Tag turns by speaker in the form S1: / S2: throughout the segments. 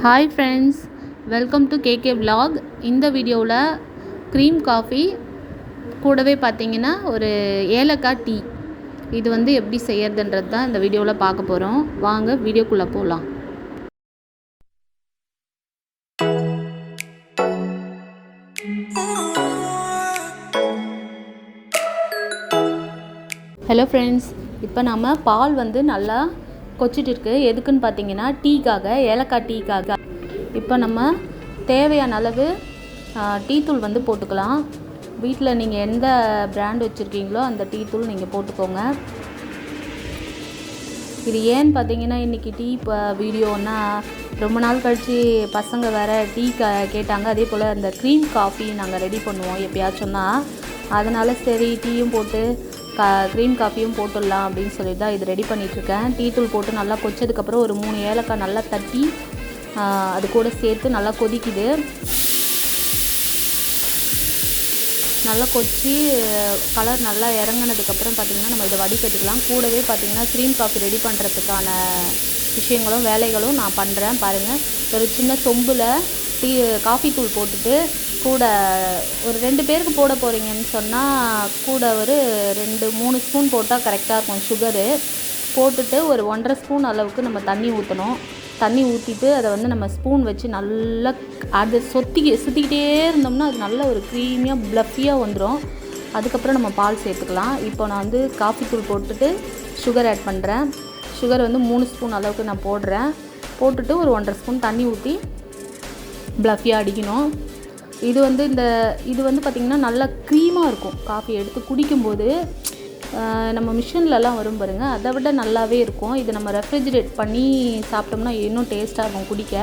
S1: Hi friends, welcome to KK vlog. இந்த வீடியோவில் cream coffee கூடவே பார்த்திங்கன்னா ஒரு ஏலக்காய் டீ இது வந்து எப்படி செய்யறதுன்றது தான் இந்த வீடியோவில் பார்க்க போகிறோம். வாங்க வீடியோக்குள்ளே போகலாம். ஹலோ ஃப்ரெண்ட்ஸ், இப்போ நம்ம பால் வந்து நல்லா கொச்சிட்டு இருக்கு. எதுக்குன்னு பார்த்தீங்கன்னா டீக்காக, ஏலக்காய் டீக்காக. இப்போ நம்ம தேவையான அளவு டீ தூள் வந்து போட்டுக்கலாம். வீட்டில் நீங்கள் எந்த பிராண்ட் வச்சுருக்கீங்களோ அந்த டீ தூள் நீங்கள் போட்டுக்கோங்க. இது ஏன்னு பார்த்தீங்கன்னா இன்றைக்கி டீ இப்போ வீடியோன்னா ரொம்ப நாள் கழித்து பசங்க வேறு டீ கேட்டாங்க. அதே போல் அந்த க்ரீம் காஃபி நாங்கள் ரெடி பண்ணுவோம் எப்பயாச்சும்னா, அதனால் சரி டீயும் போட்டு க்ரீம் காஃபியும் போட்டுடலாம் அப்படின்னு சொல்லி தான் இது ரெடி பண்ணிகிட்ருக்கேன். டீ தூள் போட்டு நல்லா கொச்சதுக்கப்புறம் ஒரு 3 ஏலக்காய் நல்லா தட்டி அது கூட சேர்த்து நல்லா கொதிக்குது. நல்லா கொச்சி கலர் நல்லா இறங்கினதுக்கப்புறம் பார்த்திங்கன்னா நம்ம இதை வடிகட்டிக்கலாம். கூடவே பார்த்திங்கன்னா க்ரீம் காஃபி ரெடி பண்ணுறதுக்கான விஷயங்களும் வேலைகளும் நான் பண்ணுறேன் பாருங்கள். ஒரு சின்ன சொம்பில் காஃபி தூள் போட்டுட்டு கூட ஒரு 2 பேருக்கு போட போகிறீங்கன்னு சொன்னால் கூட ஒரு 2-3 ஸ்பூன் போட்டால் கரெக்டாக இருக்கும். சுகரு போட்டுட்டு ஒரு 1.5 ஸ்பூன் அளவுக்கு நம்ம தண்ணி ஊற்றணும். தண்ணி ஊற்றிட்டு அதை வந்து நம்ம ஸ்பூன் வச்சு நல்லா அதை சுற்றிக்கிட்டே இருந்தோம்னா அது நல்ல ஒரு க்ரீமியாக ப்ளஃபியாக வந்துடும். அதுக்கப்புறம் நம்ம பால் சேர்த்துக்கலாம். இப்போ நான் வந்து காஃபி தூள் போட்டுட்டு சுகர் ஆட் பண்ணுறேன். சுகர் வந்து 3 ஸ்பூன் அளவுக்கு நான் போடுறேன். போட்டுட்டு ஒரு 1.5 ஸ்பூன் தண்ணி ஊற்றி ப்ளஃபியாக அடிக்கணும். இது வந்து பார்த்திங்கன்னா நல்லா க்ரீமாக இருக்கும். காஃபி எடுத்து குடிக்கும்போது நம்ம மிஷின்லலாம் வரும் பாருங்கள், அதை விட நல்லாவே இருக்கும். இது நம்ம ரெஃப்ரிஜிரேட் பண்ணி சாப்பிட்டோம்னா இன்னும் டேஸ்ட்டாக இருக்கும் குடிக்க.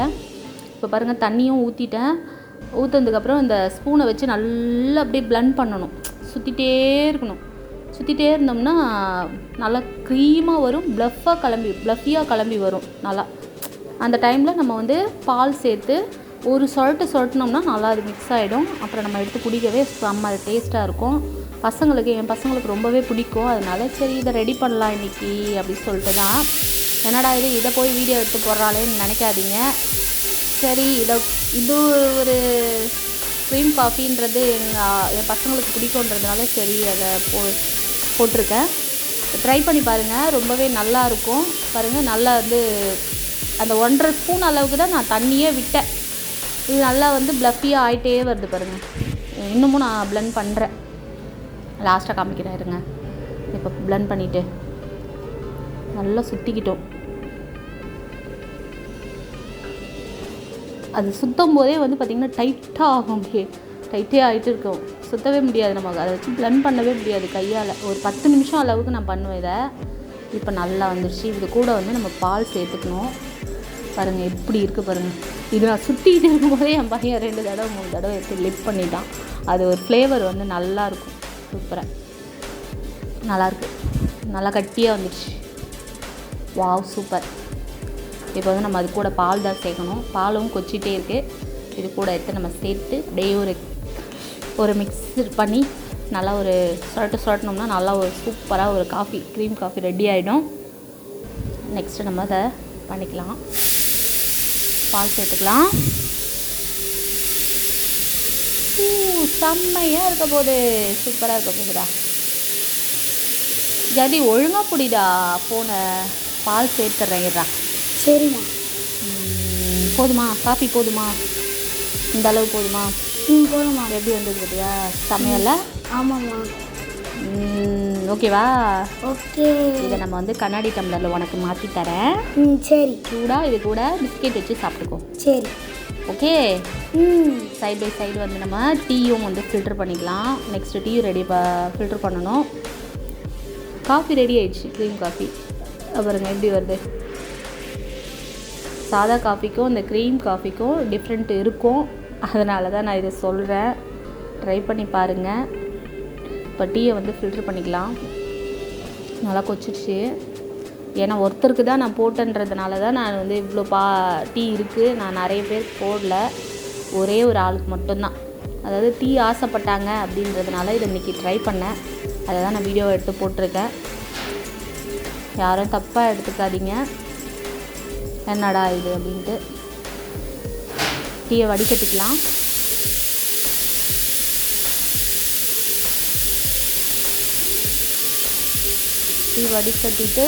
S1: இப்போ பாருங்கள் தண்ணியும் ஊற்றிட்டேன். ஊற்றுனதுக்கப்புறம் இந்த ஸ்பூனை வச்சு நல்லா அப்படியே பிளெண்ட் பண்ணணும். சுற்றிட்டே இருக்கணும். சுற்றிட்டே இருந்தோம்னா நல்லா க்ரீமாக வரும். ப்ளஃபியாக கிளம்பி வரும் நல்லா. அந்த டைமில் நம்ம வந்து பால் சேர்த்து ஒரு சொரட்டினோம்னா நல்லா அது மிக்ஸ் ஆகிடும். அப்புறம் நம்ம எடுத்து குடிக்கவே செம்ம டேஸ்ட்டாக இருக்கும். என் பசங்களுக்கு ரொம்பவே பிடிக்கும். அதனால சரி இதை ரெடி பண்ணலாம் இன்றைக்கி அப்படின்னு சொல்லிட்டு தான். என்னடா இதை போய் வீடியோ எடுத்து போடுறாளேன்னு நினைக்காதீங்க. சரி இது ஒரு க்ரீம் காஃபின்றது என் பசங்களுக்கு பிடிக்குன்றதுனால சரி அதை போட்டிருக்கேன். ட்ரை பண்ணி பாருங்கள், ரொம்பவே நல்லாயிருக்கும். பாருங்கள் நல்லா வந்து அந்த 1.5 ஸ்பூன் அளவுக்கு தான் நான் தண்ணியே விட்டேன். இது நல்லா வந்து ப்ளஃபியாக ஆகிட்டே வருது பாருங்கள். இன்னமும் நான் ப்ளெண்ட் பண்ணுறேன். லாஸ்ட்டாக காமிக்கிறேன் இருங்க. இப்போ ப்ளெண்ட் பண்ணிவிட்டு நல்லா சுற்றிக்கிட்டோம். அது சுற்றும் போதே வந்து பார்த்திங்கன்னா டைட்டாக ஆகும். டைட்டே ஆகிட்டு இருக்கும். சுற்றவே முடியாது. நமக்கு அதை வச்சு ப்ளெண்ட் பண்ணவே முடியாது கையால். ஒரு 10 நிமிஷம் அளவுக்கு நான் பண்ணுவேன் இதை. இப்போ நல்லா வந்துடுச்சு. இது கூட வந்து நம்ம பால் சேர்த்துக்கணும். பாருங்கள் எப்படி இருக்குது பாருங்கள். இது நான் சுற்றிக்கிட்டு இருக்கும்போதே என் பையன் 2 தடவை 3 தடவை எடுத்து லிப் பண்ணிட்டான். அது ஒரு ஃப்ளேவர் வந்து நல்லாயிருக்கும். சூப்பராக நல்லாயிருக்கு. நல்லா கட்டியாக வந்துடுச்சு. Wow super. இப்போ வந்து நம்ம அது கூட பால் தான் சேர்க்கணும். பாலும் கொச்சிட்டே இருக்குது. இது கூட எடுத்து நம்ம சேர்த்து அப்படியே ஒரு மிக்ஸ் பண்ணி நல்லா ஒரு சுரட்டினோம்னா நல்லா ஒரு சூப்பராக ஒரு க்ரீம் காஃபி ரெடி ஆகிடும். நெக்ஸ்ட்டு நம்ம அதை பண்ணிக்கலாம். பால் சேர்த்துக்கலாம். செம்மையாக இருக்க போகுது. சூப்பராக இருக்க போகுதா. ஜதி ஒழுங்காக பிடிடா ஃபோனை. பால் சேர்த்துட்றேங்கிறா.
S2: சரிம்மா.
S1: போதுமா? காஃபி போதுமா? இந்த அளவு போதுமா?
S2: போதுமா.
S1: எப்படி வந்தது பார்த்தியா? செம்மையில்ல?
S2: ஆமாம்மா.
S1: ஓகேவா?
S2: ஓகே.
S1: இதை நம்ம வந்து கண்ணாடி டம்ளரில் உனக்கு மாற்றி தரேன்.
S2: சரி.
S1: சூடாக இது கூட பிஸ்கெட் வச்சு சாப்பிட்டுக்கோ.
S2: சரி.
S1: ஓகே. சைட் பை சைடு வந்து நம்ம டீயும் வந்து ஃபில்டர் பண்ணிக்கலாம். நெக்ஸ்ட்டு டீயும் ஃபில்டர் பண்ணணும். காஃபி ரெடி ஆயிடுச்சு. க்ரீம் காஃபி பாருங்க எப்படி வருது. சாதா காஃபிக்கும் இந்த க்ரீம் காஃபிக்கும் டிஃப்ரெண்ட் இருக்கும். அதனால தான் நான் இதை சொல்கிறேன். ட்ரை பண்ணி பாருங்கள். இப்போ டீயை வந்து ஃபில்டர் பண்ணிக்கலாம். நல்லா கொச்சிடுச்சு. ஏன்னா ஒருத்தருக்கு தான் நான் போட்டேன்றதுனால தான் நான் வந்து இவ்வளோ டீ இருக்குது. நான் நிறைய பேருக்கு போடல. ஒரே ஒரு ஆளுக்கு மட்டும்தான். அதாவது டீ ஆசைப்பட்டாங்க அப்படின்றதுனால இதை இன்றைக்கி ட்ரை பண்ணேன். அதை தான் நான் வீடியோவை எடுத்து போட்டிருக்கேன். யாரும் தப்பாக எடுத்துக்காதீங்க. என்னடா இது அப்படின்ட்டு. டீயை வடிகட்டிக்கலாம். டீ வடிகட்டிட்டு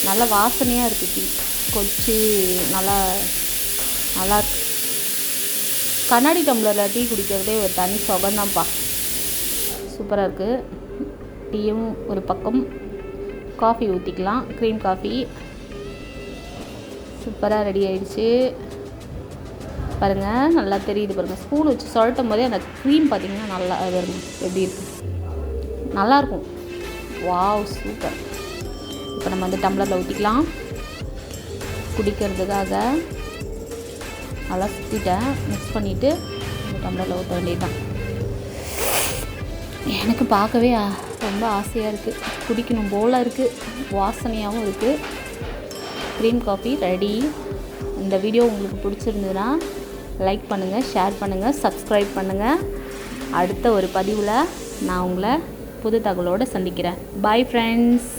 S1: நல்லா வாசனையாக இருக்குது. டீ கொதிச்சு நல்லா இருக்கு. கண்ணாடி டம்ளரில் டீ குடிக்கிறதே ஒரு தனி சுகம்தான்ப்பா. சூப்பராக இருக்குது. டீயும் ஒரு பக்கம், காஃபி ஊற்றிக்கலாம். க்ரீம் காஃபி சூப்பராக ரெடி ஆயிடுச்சு பாருங்கள். நல்லா தெரியுது பாருங்கள். ஸ்பூன் வச்சு சொல்லிட்டும் போதே அந்த க்ரீம் பார்த்திங்கன்னா நல்லா வரும். எப்படி இருக்குது, நல்லாயிருக்கும். Wow, super. இப்போ நம்ம வந்து டம்ளரில் ஊற்றிக்கலாம். குடிக்கிறதுக்காக நல்லா சுற்றிட்டேன். மிக்ஸ் பண்ணிவிட்டு இந்த டம்ளரில் ஊற்ற வேண்டியதுதான். எனக்கு பார்க்கவே ரொம்ப ஆசையாக இருக்குது, குடிக்கணும் போல் இருக்குது. வாசனையாகவும் இருக்குது. Cream coffee ready. இந்த வீடியோ உங்களுக்கு பிடிச்சிருந்ததுன்னா லைக் பண்ணுங்கள், ஷேர் பண்ணுங்கள், சப்ஸ்கிரைப் பண்ணுங்கள். அடுத்த ஒரு பதிவில் நான் உங்களை புது தகவலோடு சந்திக்கிறேன். Bye friends.